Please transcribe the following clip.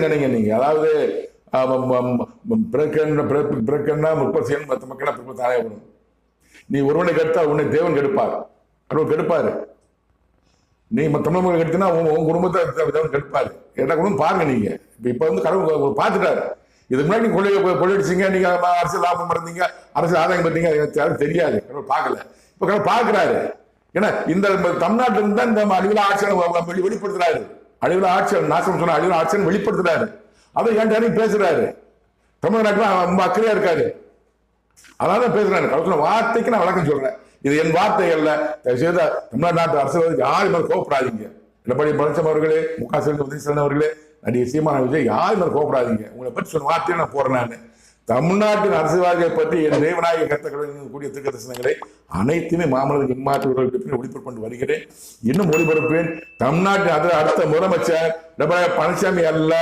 நினைங்க நீங்க. அதாவது பிறக்கன்னா 30 மற்ற மக்கள் தானே வரும். நீ ஒருவனை கெடுத்தா உன்னை தேவன் கெடுப்பார். அவர் கெடுப்பாரு. நீ தமிழ் மக்கள் கெடுத்தினா உங்க குடும்பத்தை தேவன் கெடுப்பாரு. என்ன குடும்பம் பாருங்க நீங்க. இப்ப வந்து கடவுள் பார்த்துட்டாரு. இதுக்கு முன்னாடி கொள்ளையடிச்சீங்க, நீங்க அரசியல் லாபம் பண்ணீங்க, அரசியல் ஆதாயம் பார்த்தீங்க, தெரியாது. கடவுள் பார்க்கல. இப்ப கடவுள் பார்க்கிறாரு. ஏன்னா இந்த தமிழ்நாட்டில இருந்து தான் இந்த அழிவுல ஆட்சியை வெளிப்படுத்துறாரு. அழிவுல ஆட்சியர் நாசம் சொன்ன அழிவுல ஆட்சியர் வெளிப்படுத்துறாரு. அதை என்கிட்ட பேசுறாரு. தமிழ்நாட்டுல ரொம்ப அக்கறையா இருக்காரு. அதான் பேசுறாரு. கடவுள் வார்த்தைக்கு நான் விளக்கம் சொல்றேன். இது என் வார்த்தை அல்ல. தமிழ்நாட்டு அரசியல் யாரும் மேல கோபப்படாதீங்க. எடப்பாடி பழனிசாமி அவர்களே, முக ஸ்டாலின் அவர்களே, நடிகை சீமான் விஜய் யாரும் மேல கோபப்படாதீங்க. உங்களை பற்றி சொன்ன வார்த்தையை நான் போறேன். நான் தமிழ்நாட்டின் அரசியல்வாதிகளை பற்றி என் தேவநாயக கருத்துக்கள் கூடிய திரு தரிசனங்களை அனைத்துமே மாமல்லர் இம்மாற்றுவர்களுக்கு ஒளிபரப்பு கொண்டு வருகிறேன். இன்னும் ஒளிபரப்பேன். தமிழ்நாட்டின் அடுத்த முதலமைச்சர் எடப்பாடி பழனிசாமி அல்ல,